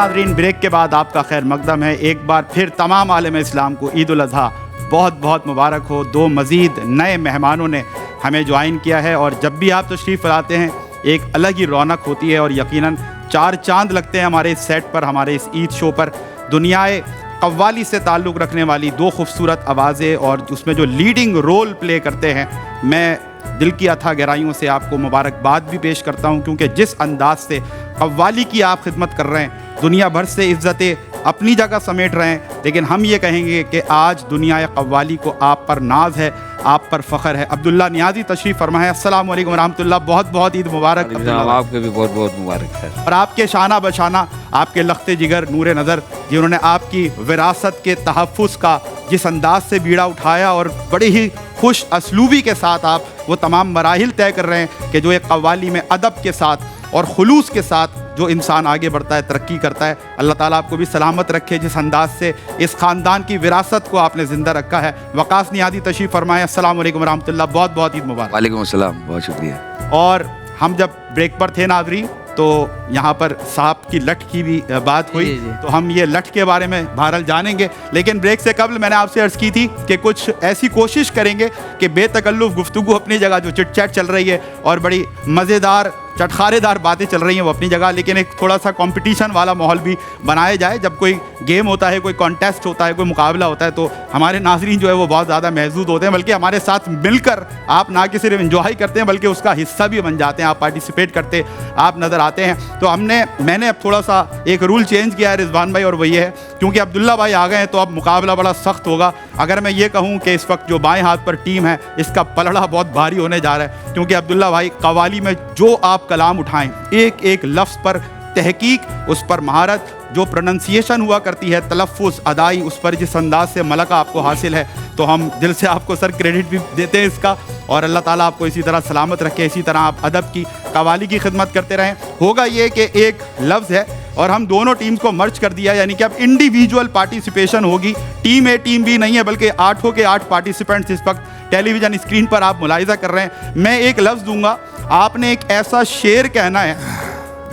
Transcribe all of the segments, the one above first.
ناظرین، بریک کے بعد آپ کا خیر مقدم ہے. ایک بار پھر تمام عالم اسلام کو عید الاضحیٰ بہت بہت مبارک ہو. 2 مزید نئے مہمانوں نے ہمیں جوائن کیا ہے اور جب بھی آپ تشریف لاتے ہیں ایک الگ ہی رونق ہوتی ہے اور یقیناً 4 چاند لگتے ہیں ہمارے اس سیٹ پر, ہمارے اس عید شو پر. دنیائے قوالی سے تعلق رکھنے والی 2 خوبصورت آوازیں اور اس میں جو لیڈنگ رول پلے کرتے ہیں, میں دل کی اتھا گہرائیوں سے آپ کو مبارکباد بھی پیش کرتا ہوں, کیونکہ جس انداز سے قوالی کی آپ خدمت کر رہے ہیں, دنیا بھر سے عزتیں اپنی جگہ سمیٹ رہے ہیں, لیکن ہم یہ کہیں گے کہ آج دنیا قوالی کو آپ پر ناز ہے, آپ پر فخر ہے. عبداللہ نیازی تشریف فرما ہے. السلام علیکم ورحمۃ اللہ, بہت بہت عید مبارک. آپ کو بھی بہت بہت مبارک ہے. اور آپ کے شانہ بشانہ آپ کے لخت جگر نور نظر, جنہوں نے آپ کی وراثت کے تحفظ کا جس انداز سے بیڑا اٹھایا اور بڑی ہی خوش اسلوبی کے ساتھ آپ وہ تمام مراحل طے کر رہے ہیں کہ جو ایک قوالی میں ادب کے ساتھ اور خلوص کے ساتھ جو انسان آگے بڑھتا ہے, ترقی کرتا ہے. اللہ تعالیٰ آپ کو بھی سلامت رکھے, جس انداز سے اس خاندان کی وراثت کو آپ نے زندہ رکھا ہے. وقاص نیازی تشریف فرمائے. السلام علیکم ورحمۃ اللہ, بہت بہت عید مبارک. وعلیکم السلام, بہت شکریہ. اور ہم جب بریک پر تھے ناظرین تو یہاں پر صاحب کی لٹھ کی بھی بات ہوئی, تو ہم یہ لٹھ کے بارے میں بہرحال جانیں گے, لیکن بریک سے قبل میں نے آپ سے عرض کی تھی کہ کچھ ایسی کوشش کریں گے کہ بے تکلف گفتگو اپنی جگہ جو چٹ چیٹ چل رہی ہے اور بڑی مزیدار چٹخارے دار باتیں چل رہی ہیں وہ اپنی جگہ, لیکن ایک تھوڑا سا کمپٹیشن والا ماحول بھی بنایا جائے. جب کوئی گیم ہوتا ہے, کوئی کانٹیسٹ ہوتا ہے, کوئی مقابلہ ہوتا ہے, تو ہمارے ناظرین جو ہے وہ بہت زیادہ محظوظ ہوتے ہیں, بلکہ ہمارے ساتھ مل کر آپ نہ کہ صرف انجوائے کرتے ہیں بلکہ اس کا حصہ بھی بن جاتے ہیں, آپ پارٹیسپیٹ کرتے آپ نظر آتے ہیں. تو میں نے اب تھوڑا سا ایک رول چینج کیا ہے رضوان بھائی, اور وہ یہ ہے کیونکہ عبداللہ بھائی آ گئے ہیں تو اب مقابلہ بڑا سخت ہوگا. اگر میں یہ کہوں کہ اس وقت جو بائیں ہاتھ پر ٹیم ہے اس کا پلڑا بہت بھاری ہونے جا رہا ہے, کیونکہ عبداللہ بھائی قوالی میں جو آپ کلام اٹھائیں ایک ایک لفظ پر تحقیق, اس پر مہارت, جو پروننسیشن ہوا کرتی ہے, تلفظ, ادائی, اس پر جس انداز سے ملکہ آپ کو حاصل ہے, تو ہم دل سے آپ کو سر کریڈٹ بھی دیتے ہیں اس کا. اور اللہ تعالیٰ آپ کو اسی طرح سلامت رکھے, اسی طرح آپ ادب کی, قوالی کی خدمت کرتے رہیں. ہوگا یہ کہ ایک لفظ ہے اور ہم دونوں ٹیمز کو مرج کر دیا, یعنی کہ اب انڈیویجول پارٹیسپیشن ہوگی. ٹیم اے ٹیم بی نہیں ہے, بلکہ 8 کے 8 پارٹیسپینٹس اس وقت ٹیلی ویژن اسکرین پر آپ ملاحظہ کر رہے ہیں. میں ایک لفظ دوں گا, آپ نے ایک ایسا شعر کہنا ہے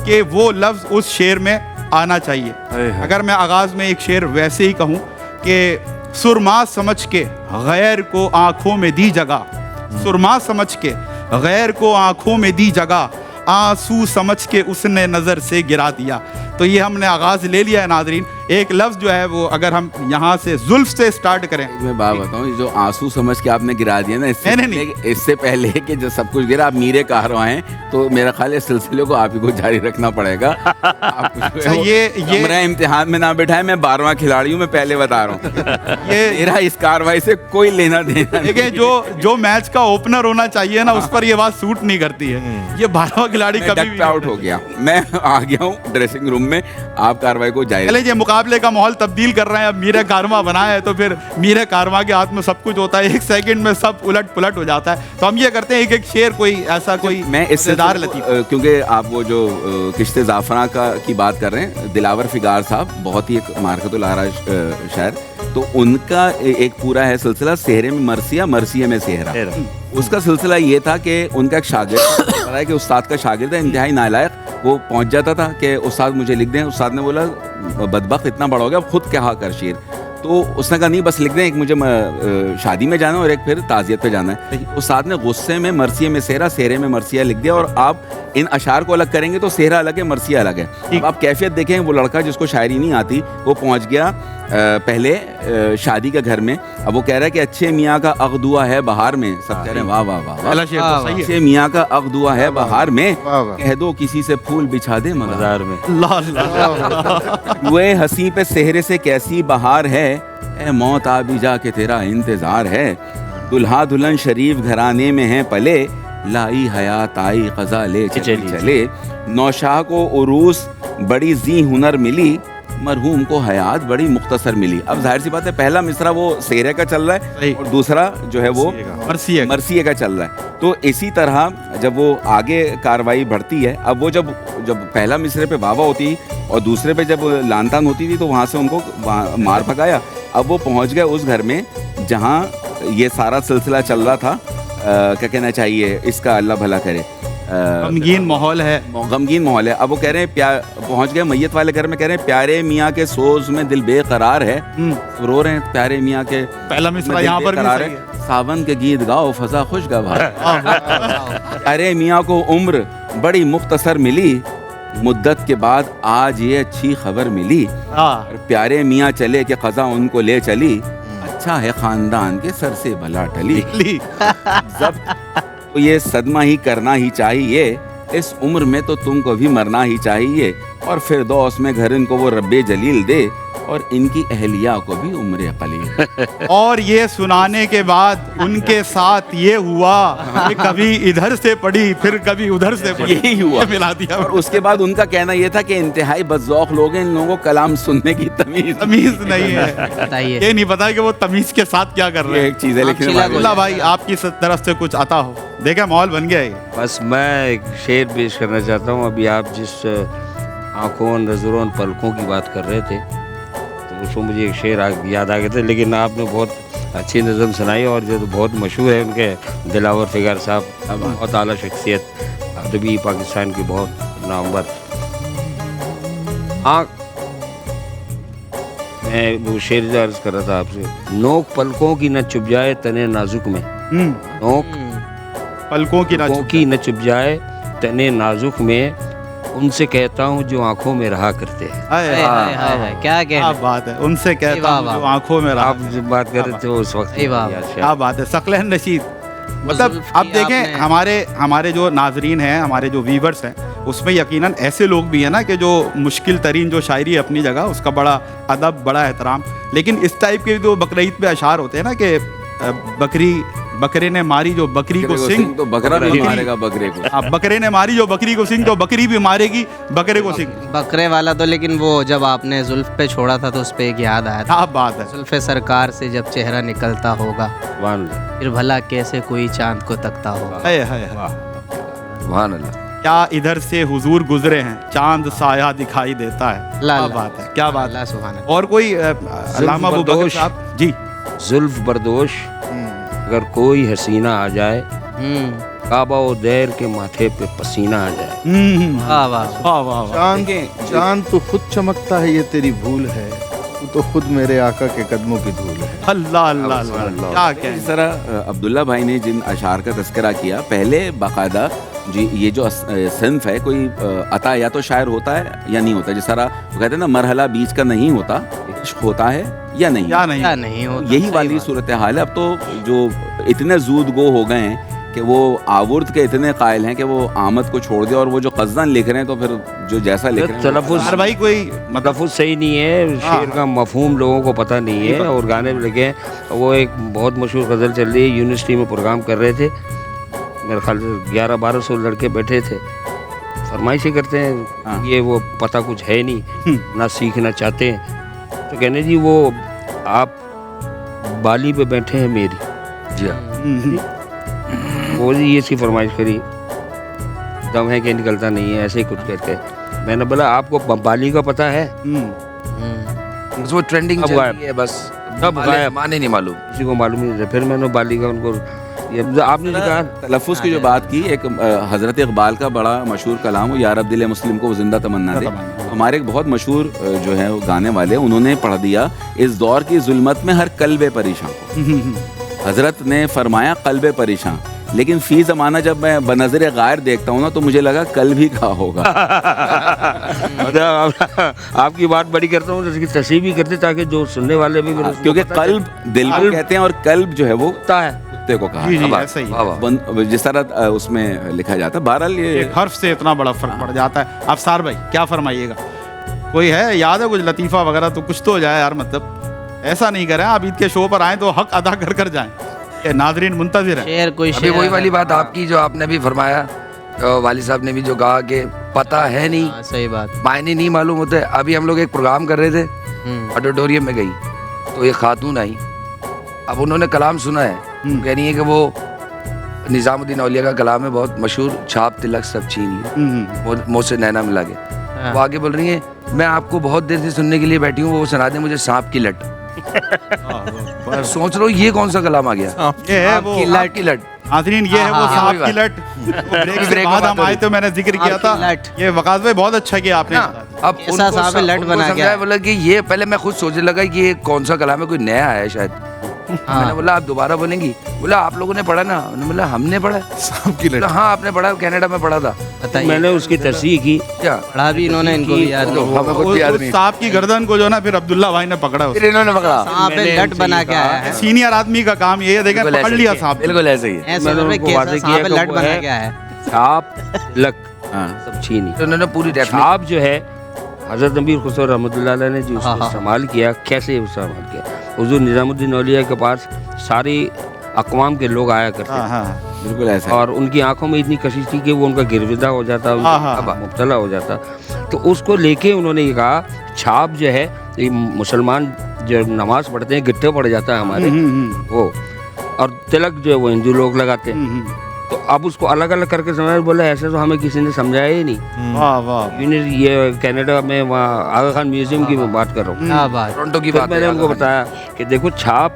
کہ وہ لفظ اس شعر میں آنا چاہیے. اگر میں آغاز میں ایک شعر ویسے ہی کہوں کہ سرما سمجھ کے غیر کو آنکھوں میں دی جگہ, سرما سمجھ کے غیر کو آنکھوں میں دی جگہ, آنسو سمجھ کے اس نے نظر سے گرا دیا. تو یہ ہم نے آغاز لے لیا ہے ناظرین. ایک لفظ جو ہے وہ اگر ہم یہاں سے زلف سے سٹارٹ کریں, میں بات بتاؤں, جو آنسو سمجھ کے آپ نے گرا دیا نا, اس سے پہلے کہ جو سب کچھ گرا, آپ میرے کہروا ہیں, تو میرا خیال ہے سلسلے کو آپ ہی کو جاری رکھنا پڑے گا. یہ میرا امتحان میں نہ بیٹھا ہے, میں 12واں کھلاڑی ہوں, میں پہلے بتا رہا ہوں. یہ میرا اس کارروائی سے کوئی لینا دینا. دیکھیں جو میچ کا اوپنر ہونا چاہیے نا, اس پر یہ بات سوٹ نہیں کرتی ہے. یہ 12واں کھلاڑی کبھی آؤٹ ہو گیا, میں آ گیا ہوں ڈریسنگ روم میں, آپ کارروائی کو جائے. چلے, یہ مقابلے کا ماحول تبدیل کر رہے ہیں. اب میرے کارواں بنایا ہے تو پھر میرے کارواں کے ہاتھ میں سب کچھ ہوتا ہے, 1 سیکنڈ میں سب الٹ پلٹ ہو جاتا ہے. تو ہم یہ کرتے ہیں ایک ایک شعر, کوئی ایسا کوئی میں اس سے کیونکہ آپ وہ جو کشت زعفراں کی بات کر رہے ہیں, دلاور فگار صاحب بہت ہی ایک مارکت الآراء شاعر, تو ان کا ایک پورا ہے سلسلہ سہرے میں مرثیہ, مرثیہ میں سہرا. اس کا سلسلہ یہ تھا کہ ان کا ایک شاگرد پتا ہے کہ استاد کا شاگرد ہے, انتہائی نالائق. وہ پہنچ جاتا تھا کہ استاد مجھے لکھ دیں. استاد نے بولا بدبخت اتنا بڑا ہو گیا, خود کہا کر شعر. تو اس نے کہا نہیں بس لکھ دیں, ایک مجھے شادی میں جانا اور ایک پھر تعزیت پہ جانا ہے. استاد نے غصے میں مرثیہ میں سہرا, سہرے میں مرثیہ لکھ دیا. اور آپ ان اشعار کو الگ کریں گے تو سہرا الگ ہے, مرثیہ الگ ہے. اب آپ کیفیت دیکھیں, وہ لڑکا جس کو شاعری نہیں آتی وہ پہنچ گیا پہلے شادی کے گھر میں. اب وہ کہہ رہا ہے کہ اچھے میاں کا اغدوا ہے بہار میں. سب کہہ رہے ہیں واہ واہ واہ. اچھے میاں کا اغدوا ہے بہار میں, کہہ دو کسی سے پھول بچھا دے مزار میں. وہ ہنسی پہ سہرے سے کیسی بہار ہے, اے موت آ بھی جا کے تیرا انتظار ہے. دلہا دلہن شریف گھرانے میں ہیں پلے, لائی حیات آئی قضا لے چلے. نوشاہ کو عروس بڑی ذی ہنر ملی, مرحوم کو حیات بڑی مختصر ملی. اب ظاہر سی بات ہے پہلا مصرع وہ سہرے کا چل رہا ہے اور دوسرا جو ہے وہ مرثیے کا چل رہا ہے. تو اسی طرح جب وہ آگے کاروائی بڑھتی ہے, اب وہ جب پہلا مصرے پہ واوا ہوتی اور دوسرے پہ جب لان تان ہوتی تھی تو وہاں سے ان کو مار پکایا. اب وہ پہنچ گئے اس گھر میں جہاں یہ سارا سلسلہ چل رہا تھا. کیا کہنا چاہیے اس کا, اللہ بھلا کرے, غمگین ماحول ہے. اب وہ کہہ رہے ہیں پہنچ گئے میت والے گھر میں، کہہ رہے ہیں پیارے میاں کے سوز میں دل بے قرار ہے، رو رہے ہیں پیارے میاں کے پہلا مصرع یہاں پر بھی صحیح ہے، ساون کے گیت گاؤ فضا خوشگوار، پیارے میاں کو عمر بڑی مختصر ملی، مدت کے بعد آج یہ اچھی خبر ملی، پیارے میاں چلے کہ قضا ان کو لے چلی، اچھا ہے خاندان کے سر سے بلا ٹلی، ضبط تو یہ صدمہ ہی کرنا ہی چاہیے، اس عمر میں تو تم کو بھی مرنا ہی چاہیے، اور فردوس میں گھر ان کو وہ رب جلیل دے، اور ان کی اہلیہ کو بھی عمر قلیل۔ اور یہ سنانے کے بعد ان کے ساتھ یہ ہوا کہ کبھی ادھر سے پڑھی پھر کبھی ادھر سے پڑھی، یہی ہوا، ملا دیا۔ اور اس کے بعد ان کا کہنا یہ تھا کہ انتہائی بدذوق لوگ ہیں، ان لوگوں کو کلام سننے کی تمیز نہیں ہے، یہ نہیں پتا کہ وہ تمیز کے ساتھ کیا کر رہے ہیں۔ ایک چیز ہے، لیکن اللہ بھائی آپ کی طرف سے کچھ عطا ہو، دیکھیں ماحول بن گیا ہے۔ بس میں ایک شعر پیش کرنا چاہتا ہوں۔ ابھی آپ جس آنکھوں، نظروں، پلکوں کی بات کر رہے تھے تو اس کو مجھے ایک شعر یاد آ گیا تھا، لیکن آپ نے بہت اچھی نظم سنائی، اور جو بہت مشہور ہے ان کے دلاور فگار صاحب، بہت اعلیٰ شخصیت، ادبی پاکستان کی بہت نامور۔ میں وہ شعر جو عرض کر رہا تھا آپ سے، نوک پلکوں کی نہ چپ جائے تنے نازک میں، نوک پلکوں کی نہ چپ جائے تنے نازک میں، ان سے کہتا ہوں جو آنکھوں میں رہا کرتے ہیں۔ کیا بات ہے، ان سے کہتا ہوں جو آنکھوں میں رہا۔ آپ جب بات کر رہے تھے اس وقت کیا بات ہے، ثقلین رشید۔ مطلب اب دیکھیں ہمارے جو ناظرین ہیں، ہمارے جو ویورز ہیں، اس میں یقیناً ایسے لوگ بھی ہیں نا کہ جو مشکل ترین جو شاعری ہے اپنی جگہ، اس کا بڑا ادب، بڑا احترام، لیکن اس ٹائپ کے جو بقرعید پہ اشعار ہوتے ہیں نا کہ بکرے نے ماری جو بکری کو سنگ تو بکرا بھی مارے گا بکرے کو، بکرے نے ماری جو بکری کو سنگ تو بکری بھی مارے گی بکرے کو سنگ۔ بکرے والا تو لیکن وہ جب آپ نے زلف پہ چھوڑا تھا تو اس پہ ایک یاد آیا تھا، کیا بات ہے، زلف سرکار سے جب چہرہ نکلتا ہوگا پھر بھلا کیسے کوئی چاند کو تکتا ہوگا۔ سبحان اللہ۔ کیا ادھر سے حضور گزرے ہیں، چاند سایہ دکھائی دیتا ہے۔ کیا بات ہے، کیا بات ہے۔ اور کوئی علامہ ابوبکر صاحب جی، زلف بردوش اگر کوئی حسینہ آ جائے، کعبہ و دیر کے ماتھے پہ پسینہ آ جائے، چاند تو خود چمکتا ہے، یہ تیری بھول ہے، تو تو خود میرے آقا کے قدموں کی دھول ہے۔ اللہ اللہ اللہ، کیا کہ اس طرح عبداللہ بھائی نے جن اشعار کا تذکرہ کیا، پہلے باقاعدہ جی یہ جو صنف ہے، کوئی عطا یا تو شاعر ہوتا ہے یا نہیں ہوتا، جس طرح وہ کہتے ہیں نا مرحلہ بیچ کا نہیں ہوتا، عشق ہوتا ہے یا نہیں ہوتا، یہی والی صورتحال ہے۔ اب تو جو اتنے زود گو ہو گئے ہیں کہ وہ آورد کے اتنے قائل ہیں کہ وہ آمد کو چھوڑ دے، اور وہ جو قصداً لکھ رہے ہیں تو پھر جو جیسا لکھ رہے ہیں تلفظ ہر بھائی کوئی تلفظ صحیح نہیں ہے، شعر کا مفہوم لوگوں کو پتہ نہیں ہے، اور گانے بھی لگے ہیں۔ وہ ایک بہت مشہور غزل چل رہی ہے، یونیورسٹی میں پروگرام کر رہے تھے، میرے خیال سے 1100-1200 لڑکے بیٹھے تھے، فرمائشیں کرتے ہیں، یہ وہ پتہ کچھ ہے نہیں، نہ سیکھنا چاہتے ہیں، تو کہنے جی وہ آپ بالی پہ بیٹھے ہیں میری، جی وہ جی یہ سی فرمائش کری، دم ہے کہ نکلتا نہیں ہے، ایسے ہی کچھ کہتے ہیں۔ میں نے بولا آپ کو بالی کا پتہ ہے؟ وہ ٹرینڈنگ چل رہی ہے، بس سب غائب، معنی نہیں معلوم، کسی کو معلوم نہیں تھا۔ پھر میں نے بالی کا ان کو، آپ نے کہا تلفظ کی جو بات کی، ایک حضرت اقبال کا بڑا مشہور کلام ہو، یا رب دل مسلم کو وہ زندہ تمنا دے، ہمارے ایک بہت مشہور جو ہے گانے والے، انہوں نے پڑھ دیا، اس دور کی ظلمت میں ہر قلب پریشاں کو، حضرت نے فرمایا قلب پریشاں، لیکن فی زمانہ جب میں بنظر غائر دیکھتا ہوں نا تو مجھے لگا قلب ہی کہا ہوگا۔ آپ کی بات بڑی کرتا ہوں، اس کی تصحیح بھی کرتے تاکہ جو سننے والے بھی، کیونکہ قلب دل کو کہتے ہیں اور قلب جو ہے وہ کتے کو کہا، جس طرح اس میں لکھا جاتا ہے۔ بہرحال یہ ایک حرف سے اتنا بڑا فرق پڑ جاتا ہے۔ افسار بھائی کیا فرمائیے گا، کوئی ہے یاد ہے کچھ لطیفہ وغیرہ تو کچھ تو ہو جائے یار، مطلب ایسا نہیں کریں آپ عید کے شو پر آئیں تو حق ادا کر کر جائیں، کہ ناظرین منتظر ہیں۔ ابھی وہی والی بات آپ کی جو آپ نے بھی فرمایا، والد صاحب نے بھی جو کہا کہ پتہ ہے نہیں، صحیح بات، معنی نہیں معلوم ہوتے۔ ابھی ہم لوگ ایک پروگرام کر رہے تھے، آڈیٹوریم میں گئی تو ایک خاتون آئی، اب انہوں نے کلام سنا ہے، کہہ رہی ہے کہ وہ نظام الدین اولیاء کا کلام ہے بہت مشہور، چھاپ تلک سب چھین لی منہ سے نینا ملا کے، وہ آگے بول رہی ہیں میں آپ کو بہت دیر سے سننے کے لیے بیٹھی ہوں، وہ سنا دیں مجھے سانپ کی لٹ۔ सोच रहा हूँ ये कौन सा कलाम आ गया, ये है वो सांप की लट। नाज़रीन, ये है वो हाँ, सांप वही की लट। ब्रेक से ब्रेक बाद में हम बात आए तो मैंने जिक्र किया सांप की था। लट। ये वकास भाई बहुत अच्छा किया आपने। अब कैसा उनको सांप है, लट उनको बना समझाया, क्या? बोला कि ये पहले मैं खुद सोचने लगा कि ये कौन सा कलाम है, कोई नया है शायद। मैंने बोला आप दोबारा बोलेंगी? बोला आप लोगों ने पढ़ा ना? उन्होंने बोला हमने पढ़ा। सांप की लट। बोला, हाँ आपने पढ़ा, कनाडा में पढ़ा था। बताइए, मैंने उसकी तस्वीर की। क्या पढ़ा भी इन्होंने, इनको भी याद नहीं। हमें खुद भी याद उस नहीं। सांप की गर्दन को जो ना फिर अब्दुल्ला भाई ने पकड़ा। फिर इन्होंने पकड़ा। सांप है, मैंने लट उनसे बना ये के कहा आया है। सीनियर आदमी का काम ये है, देखें बिल्कुल पकड़ ऐसे लिया ही है, सांप। बिल्कुल ऐसे ही है। ऐसे मैंने बोल रहे, उनको कैसा वादे सांप किया है, कि लट वो बना है के आया है। छाप तिलक हाँ। सब छीनी। तो उन्होंने पूरी डेफिनेशन छाप जो है हज़रत नबी खुसरो रहमतुल्लाह अलैह ने जो हाँ, उसको हाँ। इस्तेमाल किया, कैसे इस्तेमाल किया। हुज़ूर निज़ामुद्दीन औलिया के पास सारी अक़वाम के लोग आया करते हाँ थे, हाँ बिल्कुल ऐसा है। और उनकी आंखों में इतनी कशिश थी कि वो उनका गिरविदा हो जाता, हाँ, हाँ, उनका मुब्तला हो जाता। तो उसको लेके उन्होंने ये कहा, छाप जो है ये मुसलमान जो नमाज पढ़ते हैं गिट्टे पड़ जाता है हमारे वो, और तिलक जो है वो हिंदू लोग लगाते हैं। तो अब उसको अलग अलग करके समझाया। बोला ऐसे तो हमें किसी ने समझाया ही नहीं। वाह वाह। ये कनाडा में वहाँ आगा खान म्यूजियम की मैं बात कर रहा हूँ। क्या बात। टोरंटो की फिर बात है। मैंने उनको बताया कि देखो छाप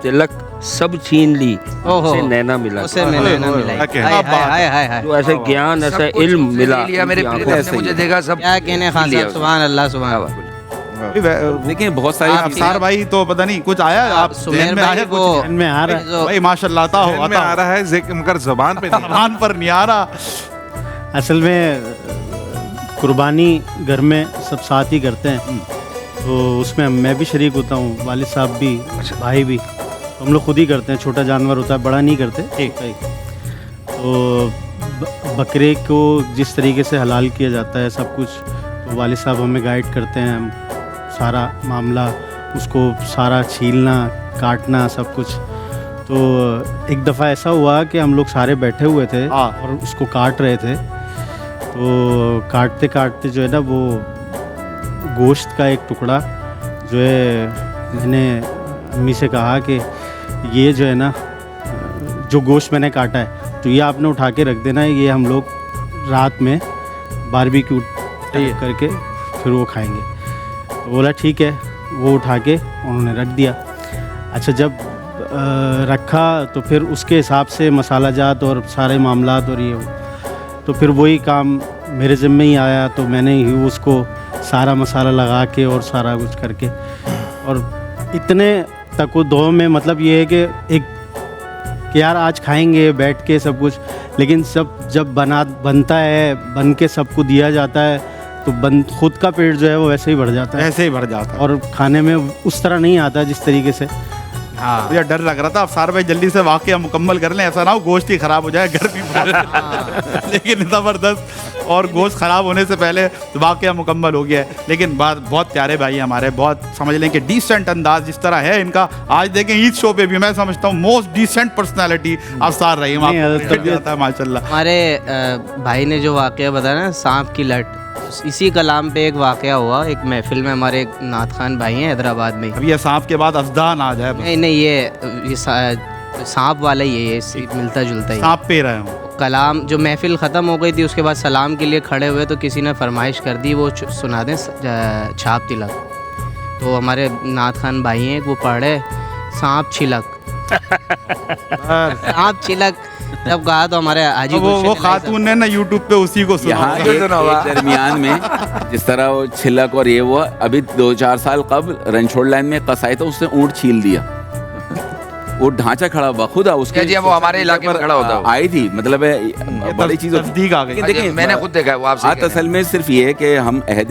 तिलक सब छीन ली, ओहो। उसे नैना मिला। उसे मैंने ना मिलाई। क्या हाय हाय हाय हाय हाय। जो ऐसे ज्ञान ऐसा सब कुछ इल्म उसने मिला ले लिया, मेरे उनकी प्रिय आंखों ने से। मुझे देखा सब क्या कहने खान लिया साहब, उसने। सुभान अल्लाह, सुभान अल्लाह। देखिए बहुत सारी अफसार भाई तो पता नहीं कुछ आया आप सुमेर ज़हन में भाई आया वो कुछ? में आ रहा है। जो भाई माशाल्लाह आता हो ज़हन में आता आ हो। रहा है मगर जबान पे नहीं आ रहा। कान पर नहीं आ रहा। असल में कुर्बानी घर में सब साथ ही करते हैं, तो उसमें मैं भी शरीक होता हूँ, वालिद साहब भी, भाई भी। तो हम लोग खुद ही करते हैं, छोटा जानवर होता है, बड़ा नहीं करते। ठीक है। तो बकरे को जिस तरीके से हलाल किया जाता है सब कुछ, तो वालिद साहब हमें गाइड करते हैं। हम सारा मामला, उसको सारा छीलना, काटना, सब कुछ। तो एक दफ़ा ऐसा हुआ कि हम लोग सारे बैठे हुए थे हाँ। और उसको काट रहे थे। तो काटते काटते जो है ना, वो गोश्त का एक टुकड़ा जो है, मैंने अम्मी से कहा कि ये जो है ना, जो गोश्त मैंने काटा है, तो ये आपने उठा के रख देना है, ये हम लोग रात में बारबेक्यू करके फिर वो खाएंगे। तो बोला ठीक है, वो उठा के उन्होंने रख दिया। अच्छा, जब रखा तो फिर उसके हिसाब से मसाला जात और सारे मामलात और ये, तो फिर वही काम मेरे ज़िम्मे ही आया। तो मैंने ही उसको सारा मसाला लगा के और सारा कुछ करके, और इतने तक वो दो में मतलब ये है कि एक कि यार आज खाएंगे बैठ के सब कुछ, लेकिन सब जब बनता है, बन के सबको दिया जाता है, तो खुद का पेट जो है वो वैसे ही भर जाता है, ऐसे ही भर जाता है। और खाने में उस तरह नहीं आता जिस तरीके से। हाँ। मुझे डर लग रहा था अफसार भाई जल्दी से वाकया मुकम्मल कर लें, ऐसा ना हो गोश्त ही खराब हो जाए, गर्मी बहुत। लेकिन ज़बरदस्त, और गोश्त खराब होने से पहले वाकया मुकम्मल हो गया है। लेकिन बात बहुत प्यारे भाई हमारे, बहुत समझ लें कि डिसेंट अंदाज जिस तरह है इनका। आज देखें ईद शो पे भी मैं समझता हूँ मोस्ट डिसेंट पर्सनैलिटी अफसार रही माशाल्लाह। हमारे भाई ने जो वाक़या बताया ना, सांप की लट, इसी कलाम पे एक वाक़या हुआ एक महफिल में। हमारे एक नात खान भाई हैं हैदराबाद में। अब ये सांप के बाद अफदान आ जाए, नहीं नहीं, ये सांप वाला ही है, ये मिलता जुलता ही है। सांप पे रहे हूँ। कलाम जो महफिल ख़त्म हो गई थी, उसके बाद सलाम के लिए खड़े हुए, तो किसी ने फरमाइश कर दी वो सुना दें छाप तिलक। तो हमारे नात खान भाई हैं, वो पढ़े सांप छिलक। सांप छिलक जब कहा तो हमारे हाजी वो खातून ने ना यूट्यूब पे उसी को सुना। यहाँ एक दरमियान में जिस तरह वो छिलक और ये वो, अभी 2-4 साल कबल रणछोड़ लाइन में कसाई था, उसने ऊँट छील दिया। वो ढांचा खड़ा हुआ खुद उसके, जी वो हमारे इलाके में खड़ा होता है। आई थी, मतलब है बड़ी चीज नजदीक आ गई। देखिए मैंने खुद देखा है वो आपसे। बात असल में सिर्फ ये है कि हम अहद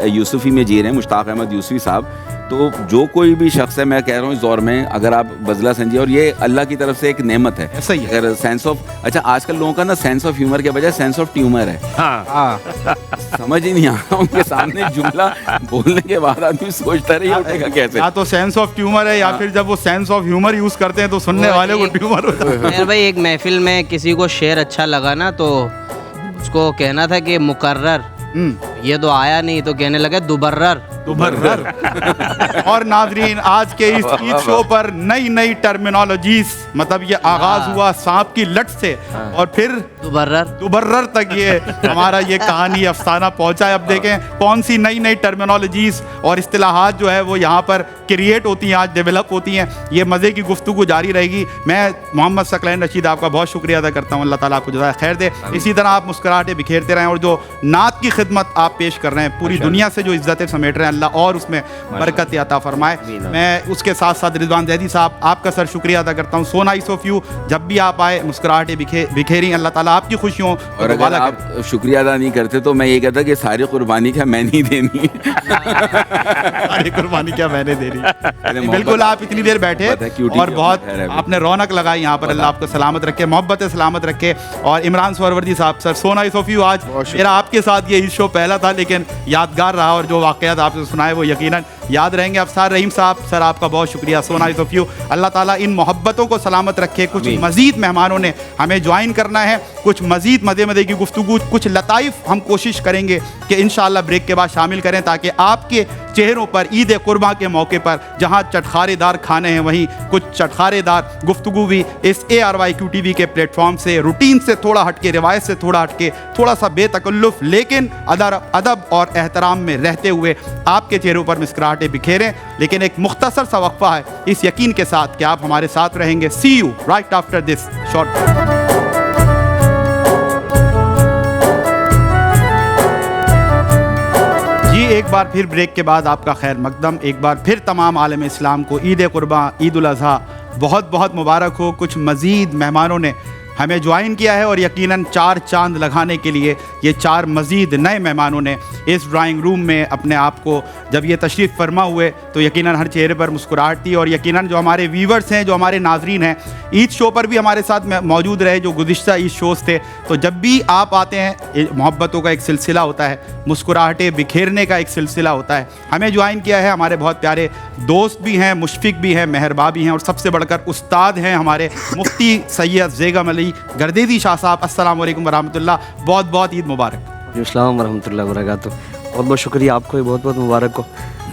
यूसुफी में जी रहे हैं, मुश्ताक अहमद यूसुफी साहब। तो जो कोई भी शख्स है, मैं कह रहा हूँ इस दौर में, अगर आप बदला समझिए, और ये अल्लाह की तरफ से एक नेमत है। ऐसा ही है। अगर सेंस ऑफ, अच्छा आजकल लोगों का ना सेंस ऑफ ह्यूमर के बजाय सेंस ऑफ ट्यूमर है। हाँ, समझ ही नहीं आ रहा उनके सामने जुमला बोलने के बाद आदमी सोचता रहे उठेगा कैसे। या तो सेंस ऑफ ट्यूमर है, या फिर जब वो सेंस ऑफ ह्यूमर यूज करते हैं तो सुनने वाले को ट्यूमर हो जाता है। यार भाई, एक महफिल में किसी को शेर अच्छा लगा ना, तो उसको कहना था कि मुकर्रर, ये तो आया नहीं, तो कहने लगा दुबर्रर। दुबर्रर। और नाजरीन, आज के इस ईद शो पर नई नई टर्मिनोलॉजीज, मतलब ये आगाज हुआ सांप की लट से और फिर दुबर्रर तक ये हमारा ये कहानी अफसाना पहुंचा है। अब देखें कौन सी नई नई टर्मिनोलॉजीज और इस्तिलाहात जो है वो यहाँ पर क्रिएट होती हैं, आज डेवलप होती हैं। ये मज़े की गुफ्तगू जारी रहेगी। मैं मोहम्मद सकलैन रशीद आपका बहुत शुक्रिया अदा करता हूँ। अल्लाह ताला आपको जज़ाए खैर दे। इसी तरह आप मुस्कुराहटें बिखेरते रहें और जो नात की खिदमत आप पेश कर रहे हैं, पूरी दुनिया से जो इज्जतें समेट रहे हैं, अल्लाह और उसमें बरकत अता फरमाए। मैं उसके साथ साथ रिजवान ज़ैदी साहब आपका सर शुक्रिया अदा करता हूँ। सो नाइस ऑफ यू, जब भी आप आए मुस्कुराहटें बिखेरी। अल्लाह ताला आपकी खुशियों और अगर आप शुक्रिया अदा नहीं करते तो मैं ये कहता कि सारी कुर्बानी क्या मैं नहीं देनी सारी कुर्बानी क्या मैंने देनी। बिल्कुल, आप इतनी देर बैठे और बहुत आपने रौनक लगाई यहाँ पर। अल्लाह आपको सलामत रखे, मोहब्बत सलामत रखे। और इमरान सरवर्दी साहब, sir so nice of you. आज मेरा आपके साथ ये शो पहला था लेकिन यादगार रहा और जो वाक़यात आपने सुनाए वो यकीनन याद रहेंगे। अफसार रहीम साहब, सर आपका बहुत शुक्रिया। So nice of you. Allah ताला इन मोहब्बतों को सलामत रखे। कुछ मज़ीद मेहमानों ने हमें ज्वाइन करना है, कुछ मज़ीद मज़े की गुफ्तगू, कुछ लताइफ हम कोशिश करेंगे कि इंशाअल्लाह ब्रेक के बाद शामिल करें ताकि आपके चेहरों पर ईद कुर्बान के मौके पर जहां चटखारेदार खाने हैं वहीं कुछ चटखारेदार गुफ्तगू भी इस ARYQTV के प्लेटफॉर्म से रूटीन से थोड़ा हटके, रिवायत से थोड़ा हटके, थोड़ा सा बेतकल्लुफ़ लेकिन अदब और एहतराम में रहते हुए आपके चेहरों पर मुस्कुराहटें बिखेरें। लेकिन एक मुख्तसर सा वक्फा है इस यकीन के साथ कि आप हमारे साथ रहेंगे। See you right after this short. जी, एक बार फिर ब्रेक के बाद आपका खैर मकदम। एक बार फिर तमाम आलम इस्लाम को ईद कुर्बान, ईद उल अज़हा बहुत बहुत मुबारक हो। कुछ मज़ीद मेहमानों ने हमें ज्वाइन किया है और यकीनन 4 चांद लगाने के लिए ये 4 मज़ीद नए मेहमानों ने इस ड्राइंग रूम में अपने आप को जब ये तशरीफ़ फरमा हुए तो यकीनन हर चेहरे पर मुस्कुराहट थी। और यकीनन जो हमारे व्यूवर्स हैं, जो हमारे नाजरीन हैं, ईद शो पर भी हमारे साथ मौजूद रहे, जो गुज़िश्ता ईद शोज़ थे। तो जब भी आप आते हैं, मोहब्बतों का एक सिलसिला होता है, मुस्कुराहटें बिखेरने का एक सिलसिला होता है। हमें ज्वाइन किया है हमारे बहुत प्यारे दोस्त भी हैं, मुशफ़िक भी हैं, मेहरबा भी हैं और सबसे बढ़कर उस्ताद हैं हमारे मुफ्ती सैयद ज़ेगम अली गर्देदी शाह साहब। अस्सलाम वालेकुम वरहमतुल्लाह, बहुत बहुत ईद मुबारक। अस्सलाम वरहमतुल्लाह वबरकातुहू। बहुत बहुत शुक्रिया, आपको भी बहुत बहुत मुबारक हो।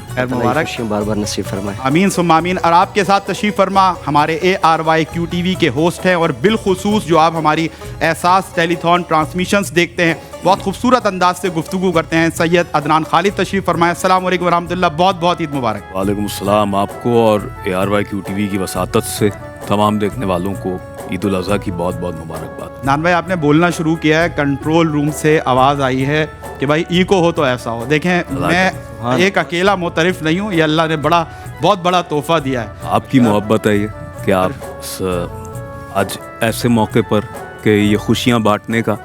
खैर मुबारक, बार बार नसीब फरमाए। आमीन सुम्मा आमीन। और आपके साथ तशरीफ़ फरमा हमारे ARYQTV के होस्ट हैं और बिलखुसूस जो आप हमारी एहसास टेलीथॉन ट्रांसमिशंस देखते हैं, बहुत खूबसूरत अंदाज से गुफ्तगू करते हैं, सैयद अदनान खालिद तशरीफ़ फरमाए। अस्सलाम वालेकुम वरहमतुल्लाह, बहुत बहुत ईद मुबारक। वालेकुम अस्सलाम आपको और ARYQTV की वसातत से तमाम देखने वालों को ईद उल अज़हा की बहुत बहुत मुबारकबाद। नान भाई, आपने बोलना शुरू किया है, कंट्रोल रूम से आवाज़ आई है कि भाई इको हो तो ऐसा हो। देखें, मैं एक अकेला मोतरिफ नहीं हूँ, ये अल्लाह ने बहुत बड़ा तोहफ़ा दिया है। आपकी मोहब्बत है ये कि आप आज ऐसे मौके पर कि ये खुशियाँ बांटने का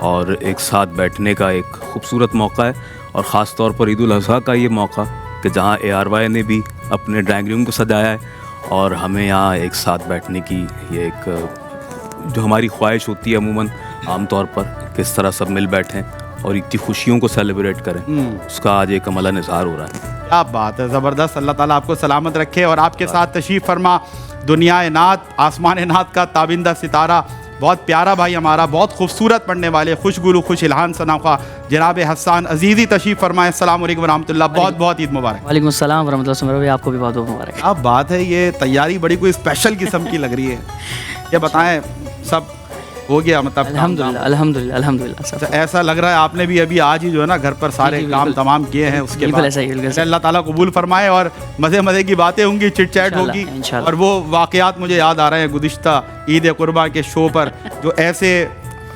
और एक साथ बैठने का एक खूबसूरत मौका है। और ख़ास तौर पर ईद उल अज़हा का ये मौका कि जहाँ ARY ने भी अपने ड्राइंग रूम को सजाया है और हमें यहाँ एक साथ बैठने की ये एक जो हमारी ख्वाहिश होती है अमूमन आम तौर पर, किस तरह सब मिल बैठें और इतनी खुशियों को सेलिब्रेट करें, उसका आज एक अमलन इज़हार हो रहा है। क्या बात है, ज़बरदस्त। अल्लाह ताला आपको सलामत रखे। और आपके साथ तशरीफ़ फरमा दुनिया नात, आसमान नात का ताबिंदा सितारा, बहुत प्यारा भाई हमारा, बहुत खूबसूरत पढ़ने वाले, खुशगुलू खुश इल्हान सनाखा जनाब हसन अजीज़ी तशरीफ़ फरमाए। अस्सलाम वालेकुम वरहमतुल्लाह, बहुत बहुत ईद मुबारक। वालेकुम अस्सलाम वरहमतुल्लाह भाई, आपको भी बहुत बहुत मुबारक। क्या बात है, ये तैयारी बड़ी कोई स्पेशल किस्म की लग रही है। ये बताएं, सब हो गया मतलब? अल्हम्दुलिल्लाह अल्हम्दुलिल्लाह अल्हम्दुलिल्लाह सब। ऐसा लग रहा है आपने भी अभी आज ही जो है ना घर पर सारे काम तमाम किए हैं। उसके बाद अल्लाह ताला कबूल फरमाए और मज़े की बातें होंगी, चिट चैट होगी। और वो वाक़यात मुझे याद आ रहे हैं गुज़िश्ता ईद कुर्बान के शो पर, जो ऐसे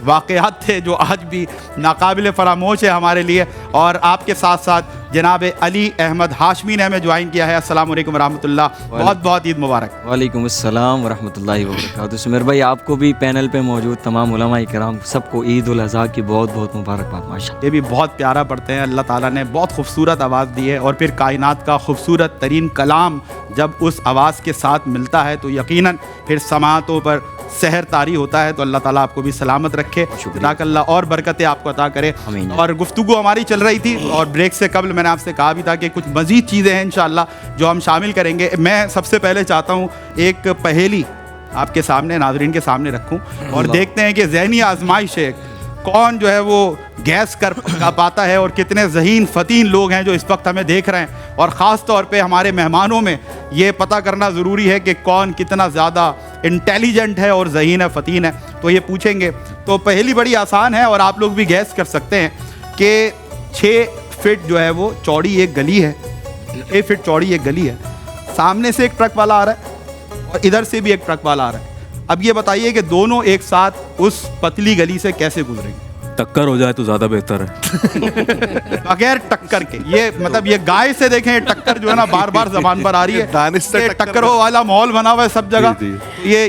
वाक़यात थे जो आज भी नाकाबिल फ़रामोश है हमारे लिए। और आपके साथ साथ जनाब अली अहमद हाशमी ने हमें ज्वाइन किया है। अस्सलाम वालेकुम वरहमतुल्लाह, बहुत बहुत ईद मुबारक। वालेकुम अस्सलाम वरहमतुल्लाहि वबरकातुहू। सुमेर भाई, आपको भी पैनल पे मौजूद तमाम उलमा किराम सबको ईद उल अज़हा की बहुत बहुत मुबारकबाद। माशाअल्लाह, ये भी बहुत प्यारा पढ़ते हैं। अल्लाह ताला ने बहुत खूबसूरत आवाज़ दी है और फिर कायनात का खूबसूरत तरीन कलाम जब उस आवाज़ के साथ मिलता है तो यकीनन फिर समातों पर सहर तारी होता है। तो अल्लाह ताला आपको भी सलामत रखे, जज़ाकल्लाह, और बरकतें आपको अता करे। और गुफ्तगू हमारी चल रही थी और ब्रेक से कबल मैंने आपसे कहा भी था कि कुछ मज़ीद चीज़ें हैं इंशाअल्लाह जो हम शामिल करेंगे। मैं सबसे पहले चाहता हूँ एक पहेली आपके सामने, नाज़रीन के सामने रखूँ और देखते हैं कि ज़हनी आजमाइश है कौन जो है वो गैस कर पाता है, और कितने ज़हीन फ़तीन लोग हैं जो इस वक्त हमें देख रहे हैं, और ख़ास तौर पे हमारे मेहमानों में ये पता करना ज़रूरी है कि कौन कितना ज़्यादा इंटेलिजेंट है और ज़हीन है, फ़तीन है, तो ये पूछेंगे। तो पहली बड़ी आसान है और आप लोग भी गैस कर सकते हैं कि 6 फीट जो है वो चौड़ी एक गली है, 6 फीट चौड़ी एक गली है, सामने से एक ट्रक वाला आ रहा है और इधर से भी एक ट्रक वाला आ रहा है। अब ये बताइए कि दोनों एक साथ उस पतली गली से कैसे गुजरेंगे? टक्कर हो जाए तो ज़्यादा बेहतर है। बगैर टक्कर के, ये मतलब ये गाय से देखें, टक्कर जो है ना बार बार जबान पर आ रही है, दानिश से टक्करों वाला माहौल बना हुआ है सब जगह, जी,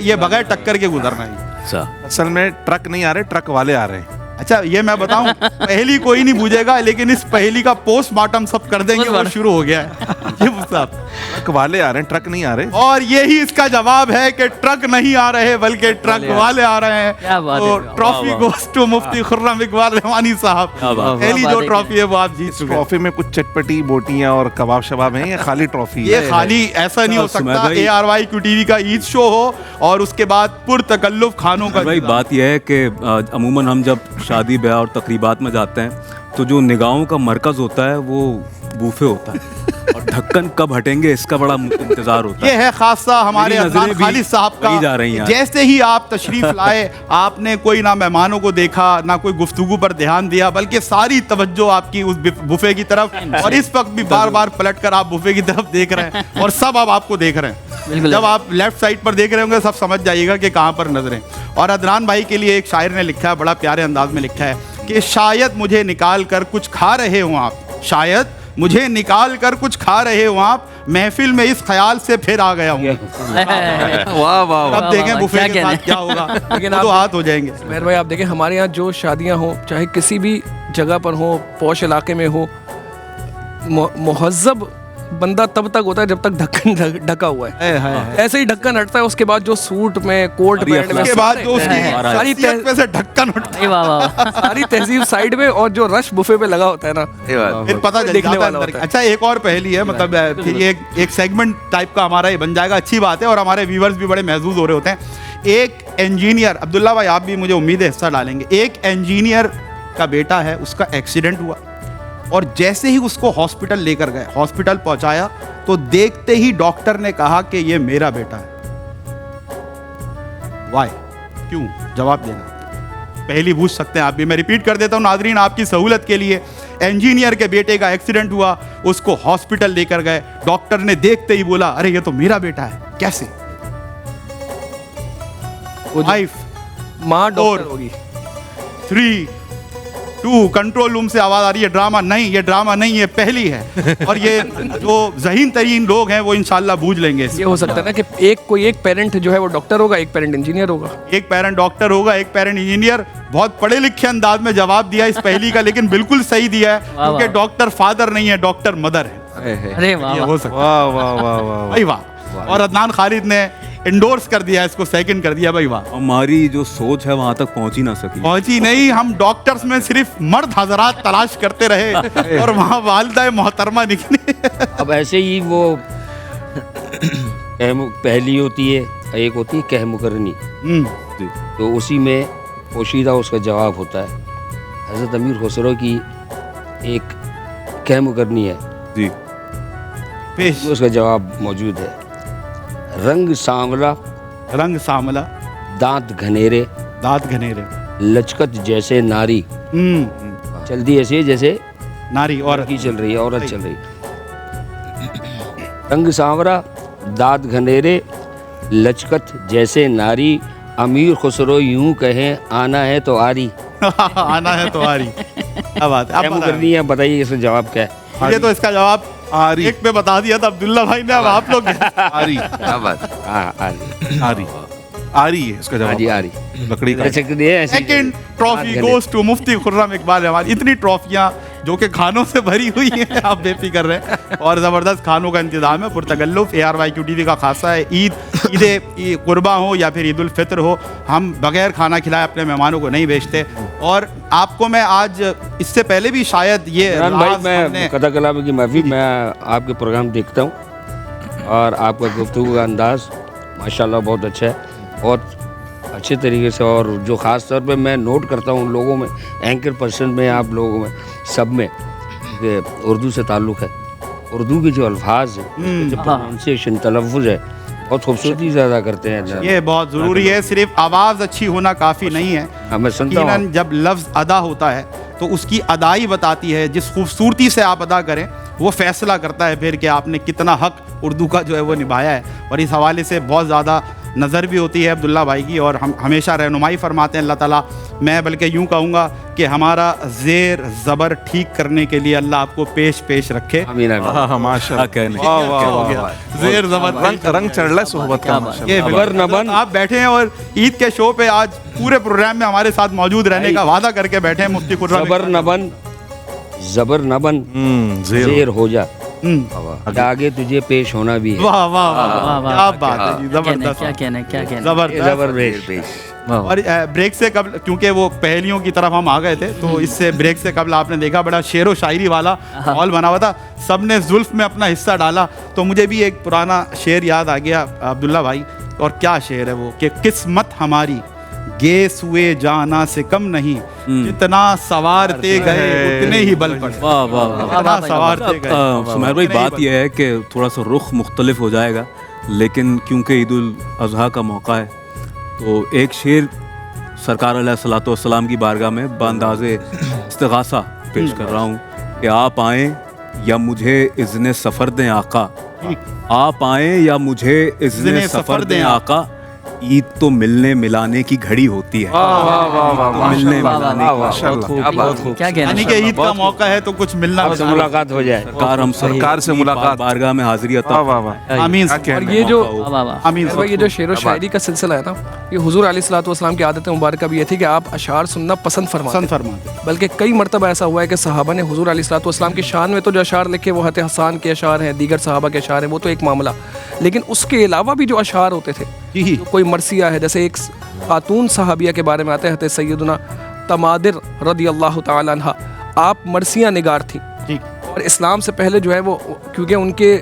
ये बगैर टक्कर के गुजरना है। अच्छा, असल में ट्रक नहीं आ रहे, ट्रक वाले आ रहे हैं। अच्छा, ये मैं बताऊं, पहली कोई नहीं बूझेगा, लेकिन इस पहली का पोस्टमार्टम सब कर देंगे, वो शुरू हो गया है। जी साहब, ट्रक वाले आ रहे हैं, ट्रक नहीं आ रहे। और यही इसका जवाब है कि ट्रक नहीं आ रहे बल्कि ट्रक वाले आ रहे हैं। क्या बात तो है। ट्रॉफी गोस टू मुफ्ती खुर्रम इकबाल रहमानी साहब। पहली जो ट्रॉफी है वो आप जीत चुके हैं। ट्रॉफी में कुछ चटपटी बोटियां और कबाब शबाब हैं या खाली ट्रॉफी? ये खाली ऐसा नहीं हो सकता ARYQ TV का ईद शो हो और उसके बाद पुरतकल्लुफ खानों का। भाई बात यह है कि अमूमन हम जब शादी ब्याह और तकरीबात में जाते हैं तो जो निगाहों का मरकज़ होता है वो बूफे होता है, और ढक्कन कब हटेंगे इसका बड़ा इंतजार होता है। ये है खासा हमारे मेरी अदनान नज़रें भी खालिद साहब वही जा रही का। हैं। जैसे ही आप तशरीफ लाए, आपने कोई ना मेहमानों को देखा, ना कोई गुफ्तगू पर ध्यान दिया, बल्कि सारी तवज्जो आपकी उस बुफे की तरफ, और इस वक्त भी बार बार पलट कर आप बुफे की तरफ देख रहे हैं, और सब अब आपको देख रहे हैं। जब आप लेफ्ट साइड पर देख रहे होंगे सब समझ जाइएगा कि कहाँ पर नजरें। और अदनान भाई के लिए एक शायर ने लिखा है, बड़ा प्यारे अंदाज में लिखा है कि शायद मुझे निकाल कर कुछ खा रहे हो आप, शायद मुझे निकाल कर कुछ खा रहे हो आप, महफिल में इस ख्याल से फिर आ गया हूँ। वाह वाह, अब देखें बुफे के साथ क्या होगा, लेकिन तो हाथ हो जाएंगे। मेहर भाई आप देखें, हमारे यहाँ जो शादियाँ हो, चाहे किसी भी जगह पर हो, पौश इलाके में हो, मुहज़्ज़ब बंदा तब तक होता है जब तक ढक्कन ढका हुआ है। ऐसे ही ढक्कन हटता है, उसके बाद जो सूट में, कोट पैंट में, उसके बाद जो उसकी सारी शख्सियत में से ढक्कन उठता है, सारी तहजीब साइड में, और जो रश बुफे पे लगा होता है ना, फिर पता चल देखने जाता है वाला अंदर। होता है। अच्छा, एक और पहेली है, मतलब फिर ये एक सेगमेंट टाइप का हमारा ये बन जाएगा, अच्छी बात है, और हमारे व्यूअर्स भी बड़े महसूस हो रहे होते हैं। एक इंजीनियर, अब्दुल्ला भाई आप भी मुझे उम्मीद है हिस्सा डालेंगे, एक इंजीनियर का बेटा है, उसका एक्सीडेंट हुआ, और जैसे ही उसको हॉस्पिटल लेकर गए, हॉस्पिटल पहुंचाया, तो देखते ही डॉक्टर ने कहा कि ये मेरा बेटा है। वाई, क्यों? जवाब देना। पहली पूछ सकते हैं आप भी, मैं रिपीट कर देता हूं नाजरीन आपकी सहूलत के लिए। इंजीनियर के बेटे का एक्सीडेंट हुआ, उसको हॉस्पिटल लेकर गए, डॉक्टर ने देखते ही बोला अरे ये तो मेरा बेटा है। कैसे? माँ डॉक्टर होगी। 3, 2, कंट्रोल रूम से आवाज आ रही है ड्रामा नहीं, ये ड्रामा नहीं, ये पहली है। और ये जो ज़हीन तरीन लोग हैं वो इंशाल्लाह बूझ लेंगे। ये हो सकता है ना कि कोई एक पेरेंट जो है वो डॉक्टर होगा, एक पेरेंट इंजीनियर होगा। एक पेरेंट डॉक्टर होगा, एक पेरेंट इंजीनियर। बहुत पढ़े लिखे अंदाज में जवाब दिया इस पहली का, लेकिन बिल्कुल सही दिया है, क्योंकि डॉक्टर फादर नहीं है, डॉक्टर मदर है। अरे वाह, ये हो सकता है। वाह वाह वाह वाह भाई वाह। और अदनान खालिद ने इंडोर्स कर दिया, इसको सेकंड कर दिया। भाई वाह, हमारी जो सोच है वहाँ तक पहुँच ही ना सकी। पहुंची नहीं, हम डॉक्टर्स में सिर्फ मर्द हजरात तलाश करते रहे और वहाँ वालिदा मोहतरमा निकली। अब ऐसे ही वो पहली होती है, एक होती है कह मुकरनी, तो उसी में पोशीदा उसका जवाब होता है। हज़रत अमीर खुसरो की एक कह मुकरनी है जी, पेश उसका जवाब मौजूद है। रंग सांवला, रंग सांवला, दांत घनेरे, दांत घनेरे, लचकत जैसे नारी, चलती ऐसी है जैसे नारी और की चल रही है, औरत चल रही। रंग सांवरा, दांत घनेरे, लचकत जैसे नारी, अमीर खुसरो यूं कहें आना है तो आरी। आना है तो आरी। क्या बात है, क्या करनी है बताइए, इसका जवाब क्या है? ये तो इसका जवाब आरी एक पे बता दिया था अब्दुल्ला भाई ने, अब आप लोग। आरी, क्या बात? आरी, आरी, आरी है इसका जवाब। जी आरी, लकड़ी का। सेकंड ट्रॉफी गोस टू मुफ्ती खुर्रम इकबाल रहमान। इतनी ट्रॉफियां जो कि खानों से भरी हुई हैं, आप बेफिक्र रहे, और ज़बरदस्त खानों का इंतजाम है, पुरतगल्लुफ़। ARYQ TV का खासा है। ईद कुर्बा हो या फिर ईद उल फितर हो, हम बगैर खाना खिलाए अपने मेहमानों को नहीं भेजते। और आपको मैं आज, इससे पहले भी शायद ये भाई, मैं कथा कलाम की माफ़ी, मैं आपके प्रोग्राम देखता हूँ और आपका गुफ्तगू का अंदाज़ माशाल्लाह बहुत अच्छा है, बहुत اچھے طریقے سے. اور جو خاص طور پہ میں نوٹ کرتا ہوں لوگوں میں, اینکر پرسن میں, آپ لوگوں میں, سب میں, کہ اردو سے تعلق ہے. اردو کے جو الفاظ ہیں, جو پروننسیشن, تلفظ ہے, بہت خوبصورتی سے ادا کرتے ہیں. یہ بہت ضروری ہے, صرف آواز اچھی ہونا کافی نہیں ہے. میں سنتا ہوں جب لفظ ادا ہوتا ہے تو اس کی ادائی بتاتی ہے. جس خوبصورتی سے آپ ادا کریں وہ فیصلہ کرتا ہے پھر کہ آپ نے کتنا حق اردو کا جو ہے وہ نبھایا ہے. اور اس حوالے سے بہت زیادہ نظر بھی ہوتی ہے عبداللہ بھائی کی, اور ہم ہمیشہ رہنمائی فرماتے ہیں. اللہ تعالیٰ, میں بلکہ یوں کہوں گا کہ ہمارا زیر زبر ٹھیک کرنے کے لیے اللہ آپ کو پیش رکھے. زیر زبر رنگ چڑھ رہا ہے صحبت کا. آپ بیٹھے ہیں اور عید کے شو پہ آج پورے پروگرام میں ہمارے ساتھ موجود رہنے کا وعدہ کر کے بیٹھے ہیں. مفتی خرم, زبر نہ بن زیر ہو جا, آگے تجھے پیش ہونا بھی ہے. واہ واہ واہ, کیا بات ہے جی, زبردست, کیا کہنا ہے, کیا کہنا زبردست. زبر پیش. اور بریک سے قبل, کیونکہ وہ پہلیوں کی طرف ہم آ گئے تھے, تو اس سے بریک سے قبل آپ نے دیکھا بڑا شعر و شاعری والا ماحول بنا ہوا تھا. سب نے زلف میں اپنا حصہ ڈالا. تو مجھے بھی ایک پرانا شعر یاد آ گیا عبداللہ بھائی. اور کیا شعر ہے وہ, کہ قسمت ہماری گیس ہوئے جانا سے کم نہیں, جتنا سوارتے گئے اتنے ہی بل پڑے. اتنا سوارتے گئے. سمیر بھائی, بات یہ ہے کہ تھوڑا سا رخ مختلف ہو جائے گا, لیکن کیونکہ عید الاضحیٰ کا موقع ہے تو ایک شعر سرکار علیہ الصلوۃ والسلام کی بارگاہ میں بانداز استغاثہ پیش کر رہا ہوں کہ آپ آئیں یا مجھے اذن سفر دیں آقا, آپ آئیں یا مجھے اذن سفر دیں آقا, عید تو ملنے ملانے کی گھڑی ہوتی ہے. ملنے ملانے کی, کیا کہنا یعنی کہ عید کا موقع ہے تو کچھ ملنا ملاقات ہو جائے. سرکار سے ملاقات, بارگاہ میں حاضری عطا. آمین. اور یہ جو شعر و شاعری کا سلسلہ ہے نا, یہ حضور علیہ الصلوۃ والسلام کی عادت مبارکہ بھی یہ تھی کہ آپ اشعار سننا پسند فرماتے. بلکہ کئی مرتبہ ایسا ہوا ہے کہ صحابہ نے حضور علیہ الصلوۃ والسلام کی شان میں تو جو اشعار لکھے وہ حضرت حسان کے اشعار ہیں, دیگر صحابہ کے اشعار ہیں, وہ تو ایک معاملہ. لیکن اس کے علاوہ بھی جو اشعار ہوتے تھے, کوئی مرثیہ ہے, جیسے ایک خاتون صحابیہ کے بارے میں آتے ہیں سیدنا تمادر رضی اللہ تعالی عنہ, آپ مرثیہ نگار تھیں. اور اسلام سے پہلے جو ہے وہ, کیونکہ ان کے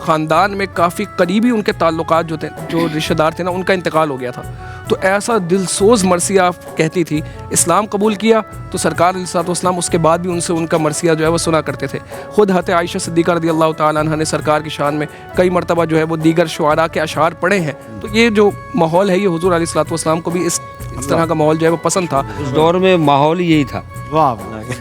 خاندان میں کافی قریبی ان کے تعلقات جو تھے, جو رشتہ دار تھے نا, ان کا انتقال ہو گیا تھا, تو ایسا دل سوز مرثیہ کہتی تھی. اسلام قبول کیا تو سرکار علیہ الصلوۃ والسلام اس کے بعد بھی ان سے ان کا مرثیہ جو ہے وہ سنا کرتے تھے. خود حضرت عائشہ صدیقہ رضی اللہ تعالیٰ عنہ نے سرکار کی شان میں کئی مرتبہ جو ہے وہ دیگر شعراء کے اشعار پڑھے ہیں. تو یہ جو ماحول ہے, یہ حضور علیہ الصلوۃ والسلام کو بھی اس طرح کا ماحول جو ہے وہ پسند تھا. اس دور میں ماحول یہی تھا.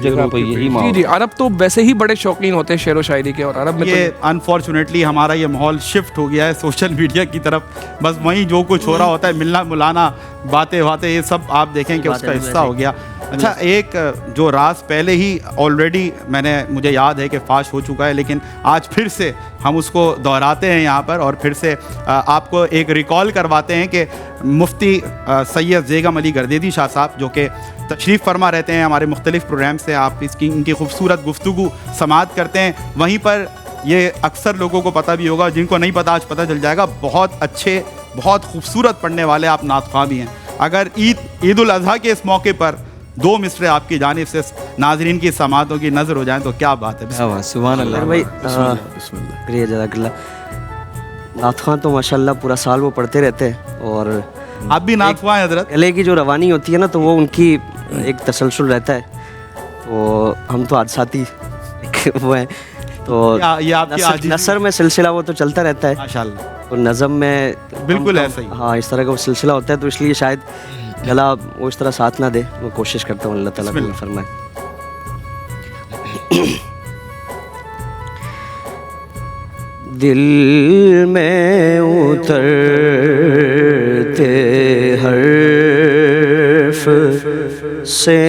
جگہ پہ یہی ماحول. جی, عرب تو ویسے ہی بڑے شوقین ہوتے ہیں شعر و شاعری کے, اور عرب میں یہ انفارچونیٹلی ہمارا یہ ماحول شفٹ ہو گیا ہے سوشل میڈیا کی طرف. بس وہیں جو کچھ ہو رہا ہوتا ہے, ملنا ملانا, باتیں یہ سب آپ دیکھیں کہ اس کا حصہ ہو گیا. اچھا, ایک جو راز پہلے ہی آلریڈی مجھے یاد ہے کہ فاش ہو چکا ہے, لیکن آج پھر سے ہم اس کو دہراتے ہیں یہاں پر, اور پھر سے آپ کو ایک ریکال کرواتے ہیں کہ مفتی سید زیغم علی گردیدی شاہ صاحب, جو کہ تشریف فرما رہتے ہیں ہمارے مختلف پروگرام سے, آپ ان کی خوبصورت گفتگو سماعت کرتے ہیں. وہیں پر یہ اکثر لوگوں کو پتہ بھی ہوگا, جن کو نہیں پتہ آج پتہ چل جائے گا, بہت اچھے, بہت خوبصورت پڑھنے والے آپ نعت خواں بھی ہیں. اگر عید الاضحیٰ کے اس موقع پر دو مصرے آپ کی جانب سے ناظرین کی سماعتوں کی نظر ہو جائیں تو کیا بات ہے. سبحان اللہ بھائی, شکریہ, جزاک اللہ. نعت خواں تو ماشاء اللہ پورا سال وہ پڑھتے رہتے ہیں, اور آپ بھی نعت خواں ہیں حضرت. گلے کی جو روانی ہوتی ہے نا, تو وہ ان کی ایک تسلسل رہتا ہے. تو ہم تو حادثاتی وہ ہیں, تو نثر میں سلسلہ وہ تو چلتا رہتا ہے ماشاءاللہ, اور نظم میں بالکل ایسا ہی. ہاں, اس طرح کا وہ سلسلہ ہوتا ہے, تو اس لیے شاید گلا وہ اس طرح ساتھ نہ دے. میں کوشش کرتا ہوں اللہ تعالیٰ کو فرمائے. دل میں اترتے حرف سے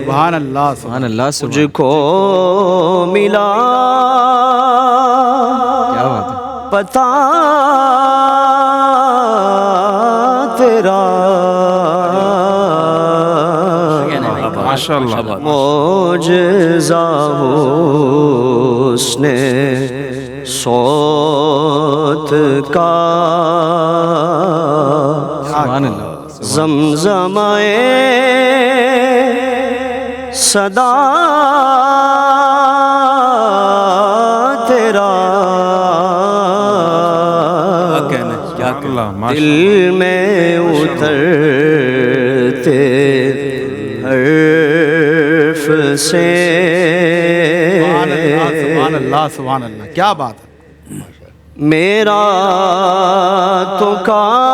سبحان اللہ, سبحان اللہ, مجھ کو ملا پتا تیرا ماشاءاللہ, معجزہ حسن صوت کا, زمزمے صدا تیرا, دل میں اترتے حرف سے سبحان اللہ سبحان اللہ، کیا بات ہے. میرا تو کائنات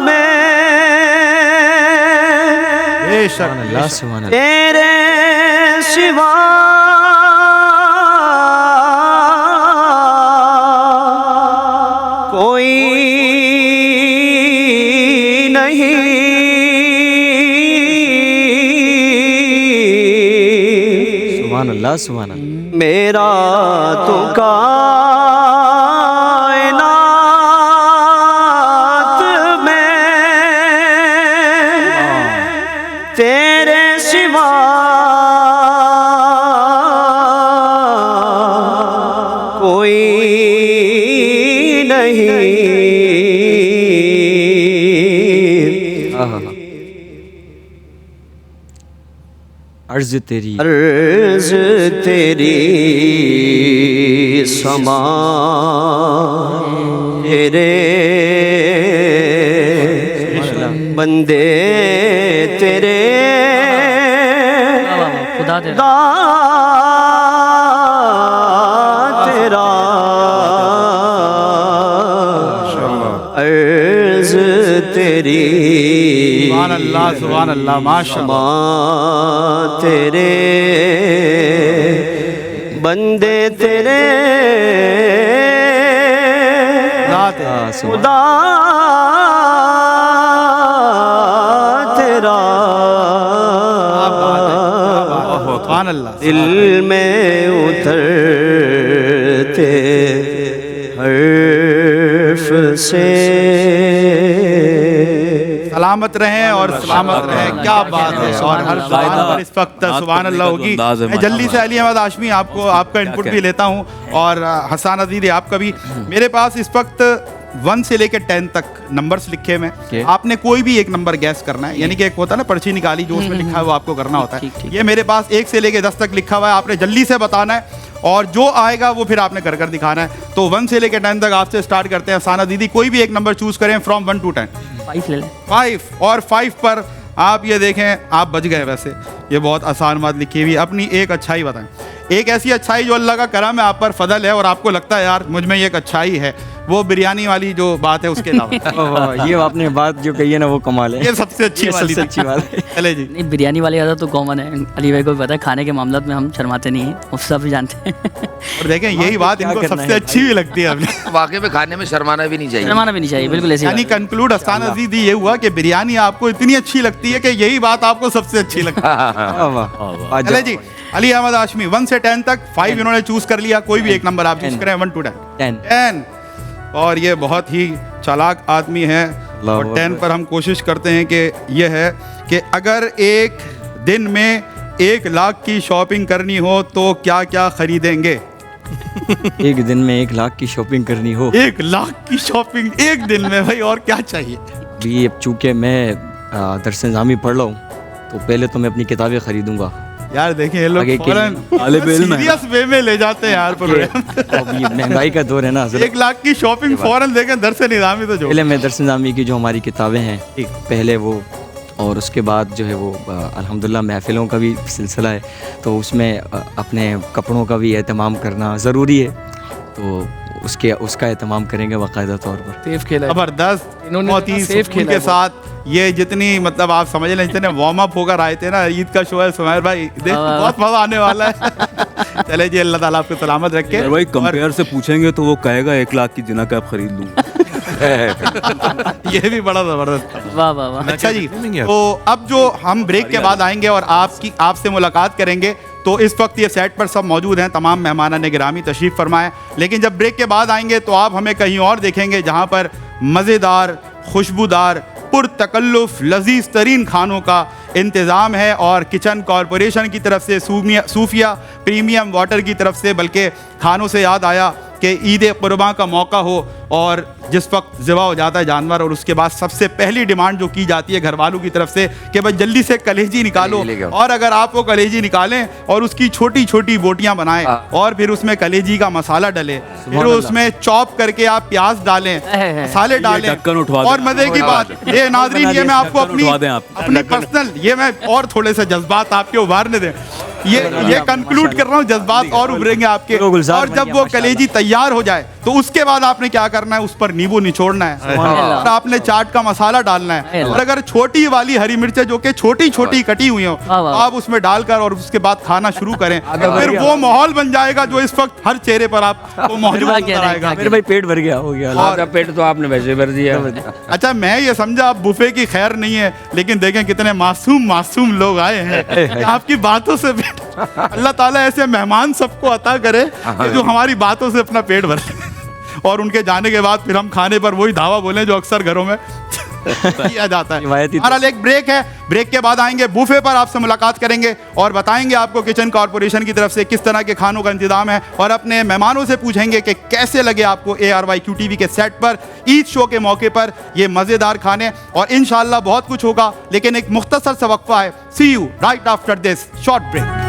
میں بے شک تیرے سوا کوئی نہیں. سبحان اللہ سبحان اللہ. میرا تو کائنات میں تیرے سوا کوئی نہیں. عرض تیری عرض تیری سما تیرے بندے تیرے خدا خدا تیرا عرض تیری سبحان اللہ سبحان اللہ ماشاء اللہ. تیرے بندے تیرے خدا تیرا سبحان اللہ. دل میں اترتے حرف سے. سلامت رہیں اور سلامت رہیں، کیا بات ہے. اور ہر زبان پر اس وقت سبحان اللہ ہوگی. میں جلدی سے علی احمد ہاشمی آپ کو آپ کا انپٹ بھی لیتا ہوں، اور حسان عزیزی آپ کا بھی. میرے پاس اس وقت 1 سے لے کے 10 تک نمبرز لکھے ہوئے ہیں. آپ نے کوئی بھی ایک نمبر گیس کرنا ہے، یعنی کہ ایک ہوتا ہے نا پرچی نکالی جو اس میں لکھا ہے وہ آپ کو کرنا ہوتا ہے. یہ میرے پاس 1 سے لے کے 10 تک لکھا ہوا ہے، آپ نے جلدی سے بتانا ہے اور جو آئے گا وہ پھر آپ نے کر کر دکھانا ہے. تو 1 سے لے کے 10 تک آپ سے اسٹارٹ کرتے ہیں. حسان عزیزی کوئی بھی ایک نمبر چوز کریں فرام 1 to 10. 5 لے لیں. 5. اور 5 پر آپ یہ دیکھیں آپ بچ گئے. ویسے یہ بہت آسان بات لکھی ہوئی. اپنی ایک اچھائی بتائیں، ایک ایسی اچھائی جو اللہ کا کرم ہے آپ پر، فضل ہے، اور آپ کو لگتا ہے یار مجھ میں یہ ایک اچھائی ہے. وہ بریانی والی جو بات ہے اس کے علاوہ یہ آپ نے بات جو کہی ہے نا وہ کمال ہے. یہ سب سے اچھی سب سے اچھی بات ہے. چلے جی. نہیں بریانی والی عادت تو کامن ہے، علی بھائی کو بھی پتا ہے کھانے کے معاملات میں ہم شرماتے نہیں ہیں، وہ سب جانتے ہیں. اور دیکھیں یہی بات ان کو سب سے اچھی بھی لگتی ہے. واقعی میں کھانے میں شرمانا بھی نہیں چاہیے. شرمانا بھی نہیں چاہیے، بالکل ایسی. یعنی کنکلوڈ حسان عزیزی یہ ہوا کہ بریانی آپ کو اتنی اچھی لگتی ہے کہ یہی بات آپ کو سب سے اچھی لگتی ہے. چلے جی علی احمد ہاشمی 1 سے 10 تک 5 انہوں نے چوز کر لیا. کوئی بھی ایک نمبر آپ چوز کریں 1 to 10. اور یہ بہت ہی چالاک آدمی ہے. اور 10 پر ہم کوشش کرتے ہیں کہ یہ ہے کہ اگر ایک دن میں 1 لاکھ کی شاپنگ کرنی ہو تو کیا کیا خریدیں گے؟ ایک دن میں 1 لاکھ کی شاپنگ کرنی ہو. 1 لاکھ کی شاپنگ ایک دن میں بھائی، اور کیا چاہیے؟ ابھی اب چونکہ میں درس نظامی پڑھ رہا ہوں تو پہلے تو میں اپنی کتابیں خریدوں گا. یار دیکھیں یہ لوگ فوراً سیریس وے میں لے جاتے ہیں یار. اب یہ مہنگائی کا دور ہے نا. 1 لاکھ کی شاپنگ فوراً دیکھیں درس نظامی تو جو پہلے میں درس نظامی کی جو ہماری کتابیں ہیں پہلے وہ، اور اس کے بعد جو ہے وہ الحمدللہ محفلوں کا بھی سلسلہ ہے تو اس میں اپنے کپڑوں کا بھی اہتمام کرنا ضروری ہے. تو اس کا اہتمام کریں گے باقاعدہ طور پر. سیف کھیلا زبردست. سیف کے ساتھ یہ جتنی مطلب آپ سمجھ لیں جتنے وارم اپ ہو کر آئے تھے نا، عید کا شو ہے سمیر بھائی، بہت مزہ آنے والا ہے. چلے جی اللہ تعالیٰ آپ کو سلامت رکھے. بھائی کمپیئر سے پوچھیں گے تو وہ کہے گا 1 لاکھ کی جنا کیپ خرید لوں. یہ بھی بڑا زبردست. واہ واہ واہ. اچھا جی، تو اب جو ہم بریک کے بعد آئیں گے اور آپ سے ملاقات کریں گے تو اس وقت یہ سیٹ پر سب موجود ہیں، تمام مہمانان گرامی تشریف فرمائیں. لیکن جب بریک کے بعد آئیں گے تو آپ ہمیں کہیں اور دیکھیں گے جہاں پر مزیدار، خوشبودار، پرتکلف، لذیذ ترین کھانوں کا انتظام ہے. اور کچن کارپوریشن کی طرف سے، صوفیہ پریمیم واٹر کی طرف سے، بلکہ کھانوں سے یاد آیا कि ईद कुर्बान का मौका हो और जिस वक्त ज़िबा हो जाता है जानवर और उसके बाद सबसे पहली डिमांड जो की जाती है घर वालों की तरफ से कि भाई जल्दी से कलेजी निकालो, और अगर आप वो कलेजी निकालें और उसकी छोटी छोटी बोटियां बनाएं और फिर उसमें कलेजी का मसाला डलें, फिर उसमें चॉप करके आप प्याज डालें, मसाले डालें, और मज़े की बात ये नाज़रीन, ये मैं आपको अपनी पर्सनल, ये मैं और थोड़े से जज्बात आपके उभारने दें, ये कंक्लूड कर रहा हूँ, जज्बात और उभरेंगे आपके। और जब वो कलेजी तैयार हो जाए तो उसके बाद आपने क्या करना है, उस पर नींबू निचोड़ना है और आपने चाट का मसाला डालना है, और अगर छोटी वाली हरी मिर्चें जो कि छोटी छोटी कटी हुई हो आप उसमें डालकर और उसके बाद खाना शुरू करें, फिर वो माहौल बन जाएगा जो इस वक्त हर चेहरे पर आपको मौजूद नजर आएगा। मेरे भाई पेट भर गया, हो गया। और पेट तो आपने वैसे भर दिया। अच्छा, मैं ये समझा आप बुफे की खैर नहीं है, लेकिन देखें कितने मासूम लोग आए हैं आपकी बातों से। अल्लाह ताला ऐसे मेहमान सबको अता करे कि जो हमारी बातों से अपना पेट भर और उनके जाने के बाद फिर हम खाने पर वही धावा बोलें जो अक्सर घरों में किया जाता है। हमारा एक ब्रेक है, ब्रेक के बाद आएंगे बुफे पर, आपसे मुलाकात करेंगे और बताएंगे आपको किचन कॉर्पोरेशन की तरफ से किस तरह के खानों का इंतजाम है, और अपने मेहमानों से पूछेंगे कि कैसे लगे आपको ARYQ TV के सेट पर ईद शो के मौके पर ये मज़ेदार खाने, और इंशाअल्लाह बहुत कुछ होगा, लेकिन एक मुख्तसर सा वक्फा है। See you right after this short break.